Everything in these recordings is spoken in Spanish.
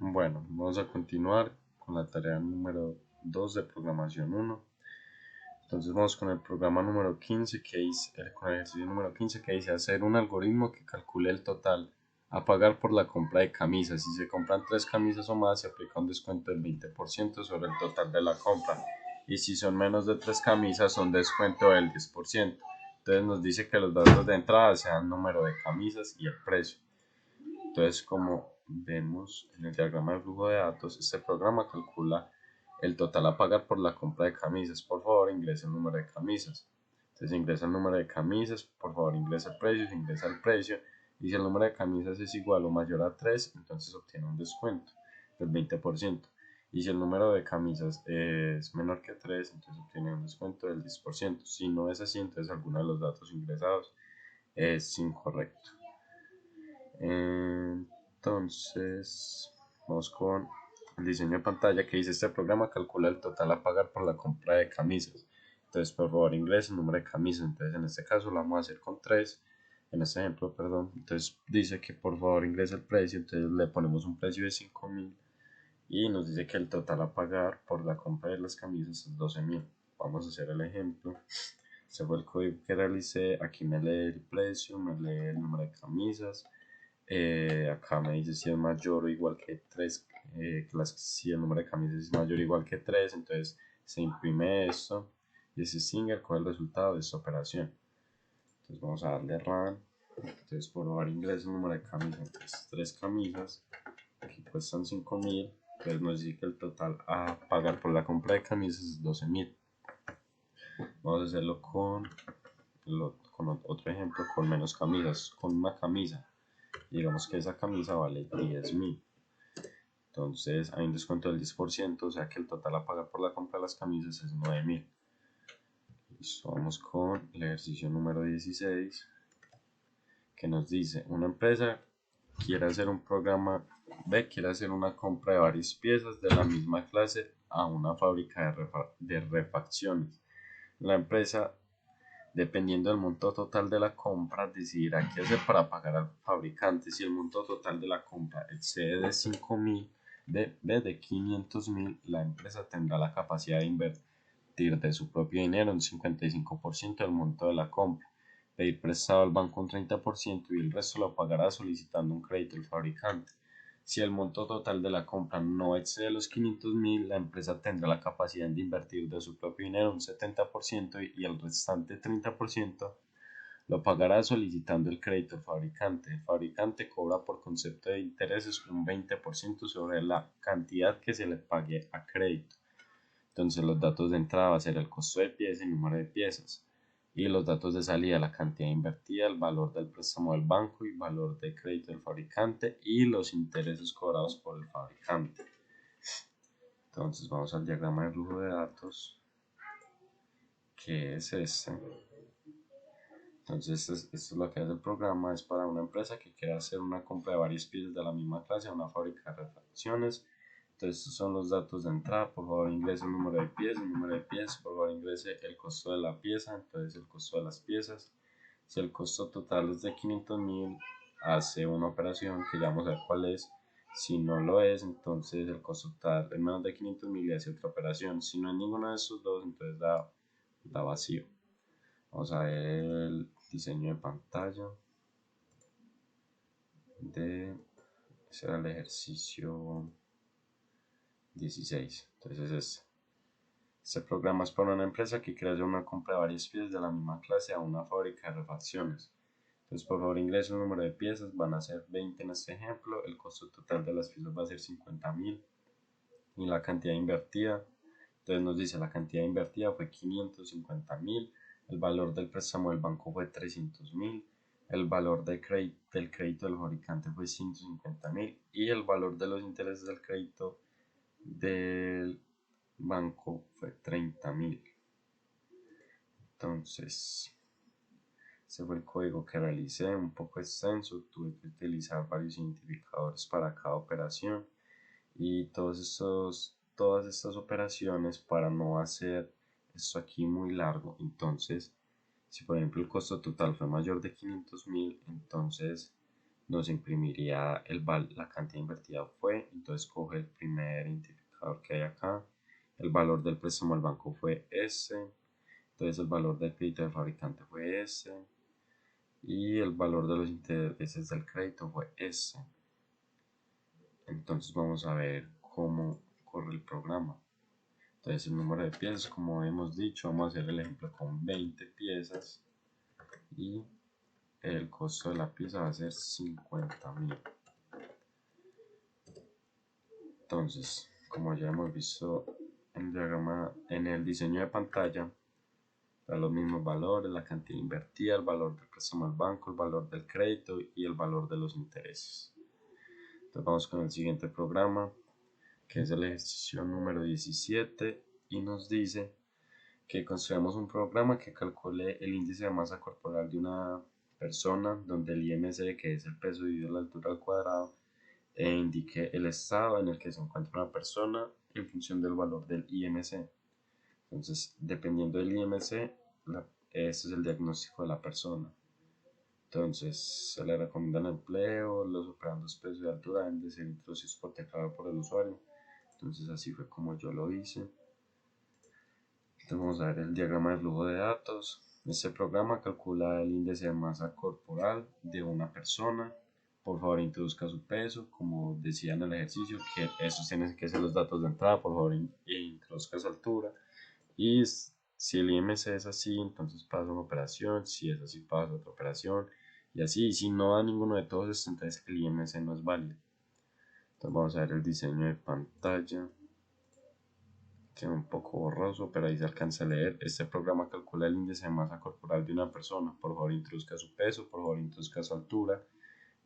Bueno, vamos a continuar con la tarea número 2 de programación 1. Entonces vamos con el programa número 15 que dice, con el ejercicio número 15 que dice hacer un algoritmo que calcule el total a pagar por la compra de camisas. Si se compran 3 camisas o más, se aplica un descuento del 20% sobre el total de la compra. Y si son menos de 3 camisas, un descuento del 10%. Entonces nos dice que los datos de entrada sean número de camisas y el precio. Entonces, como vemos en el diagrama de flujo de datos, este programa calcula el total a pagar por la compra de camisas. Por favor, ingrese el número de camisas. Entonces ingresa el número de camisas, por favor ingresa el precio, se ingresa el precio, y si el número de camisas es igual o mayor a 3, entonces obtiene un descuento del 20%. Y si el número de camisas es menor que 3, entonces obtiene un descuento del 10%. Si no es así, entonces alguno de los datos ingresados es incorrecto. Entonces, vamos con el diseño de pantalla que dice: este programa calcula el total a pagar por la compra de camisas. Entonces, por favor, ingrese el número de camisas. Entonces, en este caso lo vamos a hacer con 3. En este ejemplo, perdón. Entonces, dice que por favor ingrese el precio. Entonces, le ponemos un precio de 5.000 y nos dice que el total a pagar por la compra de las camisas es 12.000. Vamos a hacer el ejemplo. Ese fue el código que realicé. Aquí me lee el precio, me lee el número de camisas. Acá me dice si es mayor o igual que 3, si el número de camisas es mayor o igual que 3, entonces se imprime esto y ese Singer con el resultado de esta operación. Entonces vamos a darle run. Entonces por favor ingresa el número de camisas, entonces 3 camisas, aquí cuestan 5.000, entonces nos dice que el total a pagar por la compra de camisas es 12.000. Vamos a hacerlo con otro ejemplo, con menos camisas, con una camisa. Digamos que esa camisa vale 10.000. Entonces hay un descuento del 10%, o sea que el total a pagar por la compra de las camisas es 9.000. Listo, vamos con el ejercicio número 16, que nos dice: una empresa quiere hacer un programa quiere hacer una compra de varias piezas de la misma clase a una fábrica de refacciones. La empresa, dependiendo del monto total de la compra, decidirá qué hacer para pagar al fabricante. Si el monto total de la compra excede de 5.000 de 500.000, la empresa tendrá la capacidad de invertir de su propio dinero un 55% del monto de la compra, pedir prestado al banco un 30% y el resto lo pagará solicitando un crédito al fabricante. Si el monto total de la compra no excede los 500.000, la empresa tendrá la capacidad de invertir de su propio dinero un 70% y el restante 30% lo pagará solicitando el crédito al fabricante. El fabricante cobra por concepto de intereses un 20% sobre la cantidad que se le pague a crédito. Entonces los datos de entrada va a ser el costo de pieza y el número de piezas. Y los datos de salida, la cantidad invertida, el valor del préstamo del banco y valor de crédito del fabricante y los intereses cobrados por el fabricante. Entonces vamos al diagrama de flujo de datos, que es este. Entonces esto es lo que hace el programa. Es para una empresa que quiere hacer una compra de varias piezas de la misma clase a una fábrica de refacciones. Entonces estos son los datos de entrada. Por favor ingrese el número de piezas, por favor ingrese el costo de la pieza, entonces el costo de las piezas. Si el costo total es de 500.000, hace una operación que ya vamos a ver cuál es. Si no lo es, entonces el costo total es menos de 500.000 y hace otra operación. Si no es ninguno de esos dos, entonces da vacío. Vamos a ver el diseño de pantalla ese era el ejercicio 16. Entonces este programa es para una empresa que quiere hacer una compra de varias piezas de la misma clase a una fábrica de refacciones. Entonces por favor ingrese el número de piezas, van a ser 20 en este ejemplo, el costo total de las piezas va a ser 50.000 y la cantidad invertida, entonces nos dice la cantidad invertida fue 550.000, el valor del préstamo del banco fue 300.000, el valor del crédito del fabricante fue 150.000 y el valor de los intereses del crédito del banco fue 30.000. Entonces ese fue el código que realicé, un poco extenso, tuve que utilizar varios identificadores para cada operación y todas estas operaciones para no hacer esto aquí muy largo. Entonces si por ejemplo el costo total fue mayor de 500.000, entonces nos imprimiría la cantidad invertida fue, entonces coge el primer identificador que hay acá, el valor del préstamo al banco fue S, entonces el valor del crédito del fabricante fue S, y el valor de los intereses del crédito fue S. Entonces vamos a ver cómo corre el programa. Entonces el número de piezas, como hemos dicho, vamos a hacer el ejemplo con 20 piezas y el costo de la pieza va a ser 50.000. Entonces, como ya hemos visto en el diagrama, en el diseño de pantalla, da los mismos valores, la cantidad invertida, el valor del préstamo al banco, el valor del crédito y el valor de los intereses. Entonces vamos con el siguiente programa, que es el ejercicio número 17, y nos dice que construyamos un programa que calcule el índice de masa corporal de una persona, donde el IMC, que es el peso dividido la altura al cuadrado, indique el estado en el que se encuentra una persona en función del valor del IMC. Entonces, dependiendo del IMC, este es el diagnóstico de la persona. Entonces, se le recomienda el empleo, los operandos peso y altura deben de ser introducidos por teclado por el usuario. Entonces, así fue como yo lo hice. Entonces, vamos a ver el diagrama de flujo de datos. Este programa calcula el índice de masa corporal de una persona. Por favor, introduzca su peso, como decía en el ejercicio, que esos tienen que ser los datos de entrada. Por favor, introduzca su altura. Y si el IMC es así, entonces pasa una operación. Si es así, pasa otra operación. Y así, y si no da ninguno de todos estos, entonces el IMC no es válido. Entonces vamos a ver el diseño de pantalla. Queda un poco borroso, pero ahí se alcanza a leer. Este programa calcula el índice de masa corporal de una persona. Por favor, introduzca su peso, por favor, introduzca su altura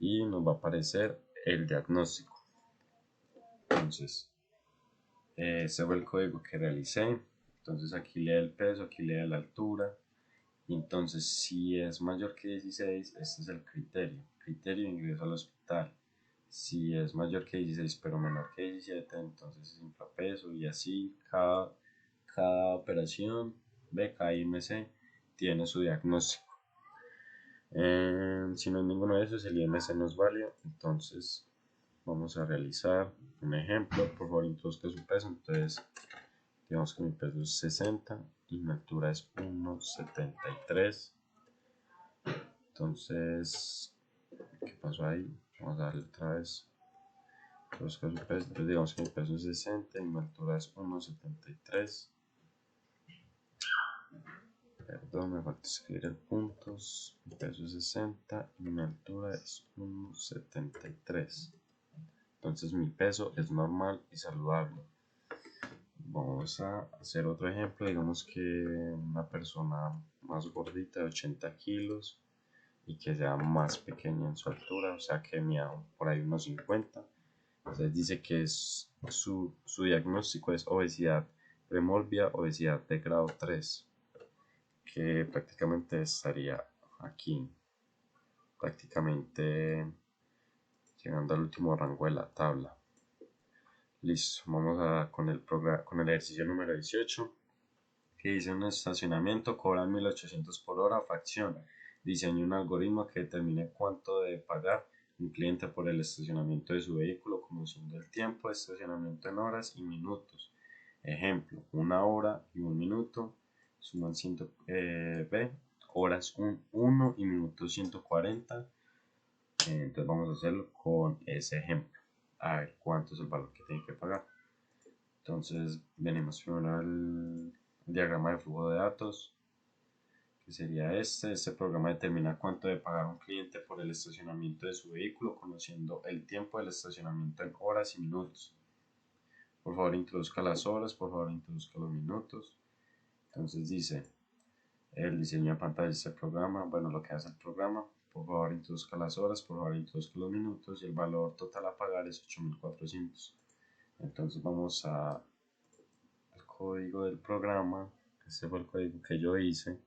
y nos va a aparecer el diagnóstico. Entonces, ese fue el código que realicé. Entonces aquí lee el peso, aquí lee la altura. Y entonces, si es mayor que 16, este es el criterio. Criterio de ingreso al hospital. Si es mayor que 16 pero menor que 17, entonces es infrapeso, y así cada operación de cada IMC tiene su diagnóstico. Si no hay ninguno de esos, el IMC no es válido. Entonces vamos a realizar un ejemplo. Por favor, introduzca su peso. Entonces digamos que mi peso es 60 y mi altura es 1,73. Entonces, ¿qué pasó ahí? Vamos a darle otra vez. Entonces digamos que mi peso es 60 y mi altura es 1,73. Perdón, me falta escribir el puntos. Mi peso es 60 y mi altura es 1,73. Entonces mi peso es normal y saludable. Vamos a hacer otro ejemplo. Digamos que una persona más gordita de 80 kilos y que sea más pequeña en su altura, o sea que mida por ahí unos 50. Entonces dice que su diagnóstico es obesidad premórbida, obesidad de grado 3, que prácticamente estaría aquí, prácticamente llegando al último rango de la tabla. Listo, vamos con el ejercicio número 18, que dice: un estacionamiento cobra 1.800 por hora fracción. Diseñe un algoritmo que determine cuánto debe pagar un cliente por el estacionamiento de su vehículo, conociendo el tiempo de estacionamiento en horas y minutos. Ejemplo, 1 hora y 1 minuto suman 100, horas 1 y minutos 140. Entonces vamos a hacerlo con ese ejemplo. A ver cuánto es el valor que tiene que pagar. Entonces venimos primero al diagrama de flujo de datos, que sería este programa determina cuánto debe pagar un cliente por el estacionamiento de su vehículo, conociendo el tiempo del estacionamiento en horas y minutos. Por favor, introduzca las horas, por favor, introduzca los minutos. Entonces dice el diseño de pantalla de este programa, bueno, lo que hace el programa: por favor, introduzca las horas, por favor, introduzca los minutos, y el valor total a pagar es 8.400. Entonces vamos al código del programa. Este fue el código que yo hice,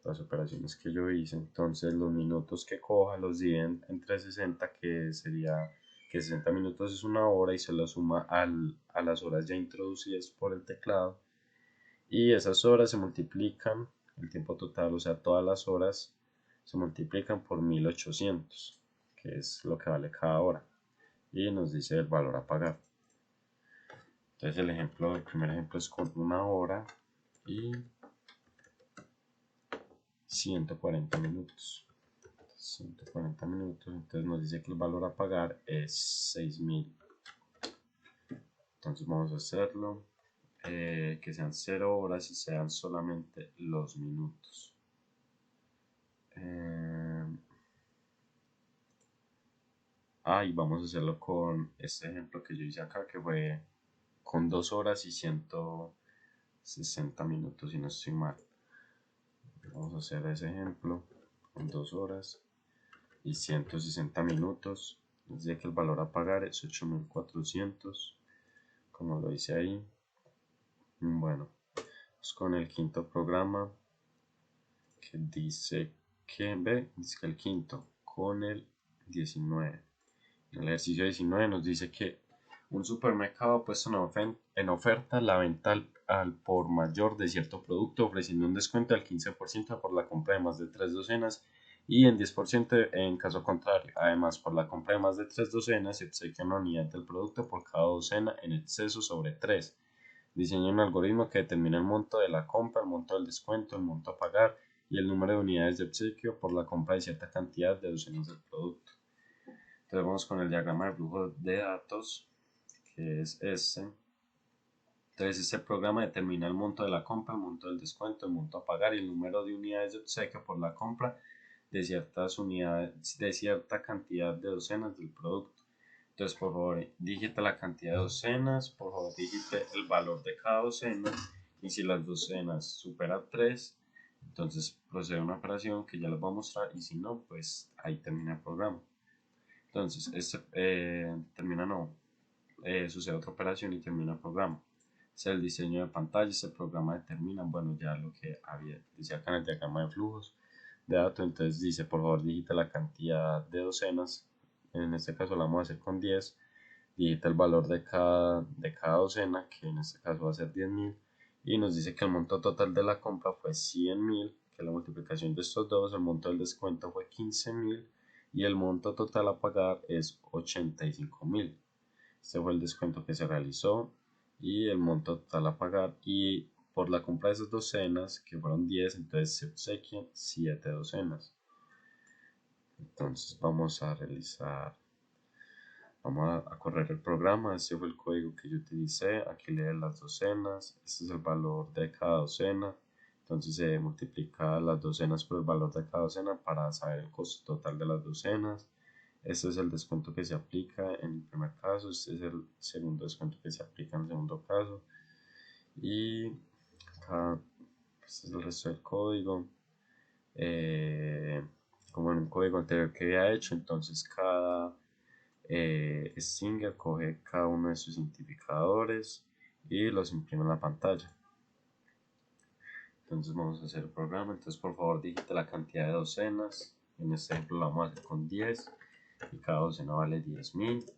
las operaciones que yo hice. Entonces los minutos que coja los dividen entre 60, que sería que 60 minutos es 1 hora, y se lo suma a las horas ya introducidas por el teclado, y esas horas se multiplican, el tiempo total, o sea todas las horas se multiplican por 1.800, que es lo que vale cada hora, y nos dice el valor a pagar. Entonces el primer ejemplo es con una hora y 140 minutos. 140 minutos, entonces nos dice que el valor a pagar es 6.000. Entonces vamos a hacerlo, que sean 0 horas y sean solamente los minutos. Y vamos a hacerlo con este ejemplo que yo hice acá, que fue con 2 horas y 160 minutos, si no estoy mal. Vamos a hacer ese ejemplo con 2 horas y 160 minutos. Nos dice que el valor a pagar es 8.400, como lo hice ahí. Bueno, pues con el quinto programa, que dice que el quinto, con el 19. En el ejercicio 19 nos dice que un supermercado ha puesto en oferta la venta al por mayor de cierto producto, ofreciendo un descuento del 15% por la compra de más de 3 docenas y en 10% en caso contrario. Además, por la compra de más de 3 docenas se obsequia una unidad del producto por cada docena en exceso sobre 3. Diseña un algoritmo que determina el monto de la compra, el monto del descuento, el monto a pagar y el número de unidades de obsequio por la compra de cierta cantidad de docenas del producto. Entonces vamos con el diagrama de flujo de datos, que es este. Entonces este programa determina el monto de la compra, el monto del descuento, el monto a pagar y el número de unidades de obsequio por la compra de ciertas unidades, de cierta cantidad de docenas del producto. Entonces por favor digite la cantidad de docenas, por favor digite el valor de cada docena y si las docenas superan 3, entonces procede a una operación que ya les voy a mostrar y si no, pues ahí termina el programa. Entonces, sucede otra operación y termina el programa. Es el diseño de pantalla, este programa determina, bueno, ya lo que decía acá en el diagrama de flujos de datos, entonces dice, por favor, digita la cantidad de docenas, en este caso la vamos a hacer con 10, digita el valor de cada docena, que en este caso va a ser 10.000, y nos dice que el monto total de la compra fue 100.000, que la multiplicación de estos dos, el monto del descuento fue 15.000, y el monto total a pagar es 85.000. Este fue el descuento que se realizó y el monto total a pagar. Y por la compra de esas docenas, que fueron 10, entonces se obsequian 7 docenas. Entonces vamos a correr el programa. Este fue el código que yo utilicé. Aquí lee las docenas. Este es el valor de cada docena. Entonces se multiplica las docenas por el valor de cada docena para saber el costo total de las docenas. Este es el descuento que se aplica en el primer caso. Este es el segundo descuento que se aplica en el segundo caso. Y acá este es el resto del código. Como en un código anterior que había hecho, entonces cada Stinger coge cada uno de sus identificadores y los imprime en la pantalla. Entonces vamos a hacer el programa. Entonces por favor digite la cantidad de docenas. En este ejemplo lo vamos a hacer con 10 y cada docena vale 10.000.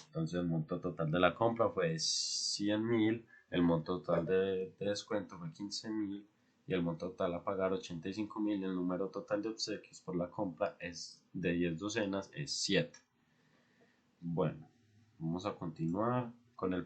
Entonces el monto total de la compra fue 100.000, el monto total de descuento fue 15.000 y el monto total a pagar 85.000. El número total de obsequios por la compra es de 10 docenas es 7. Bueno, vamos a continuar con el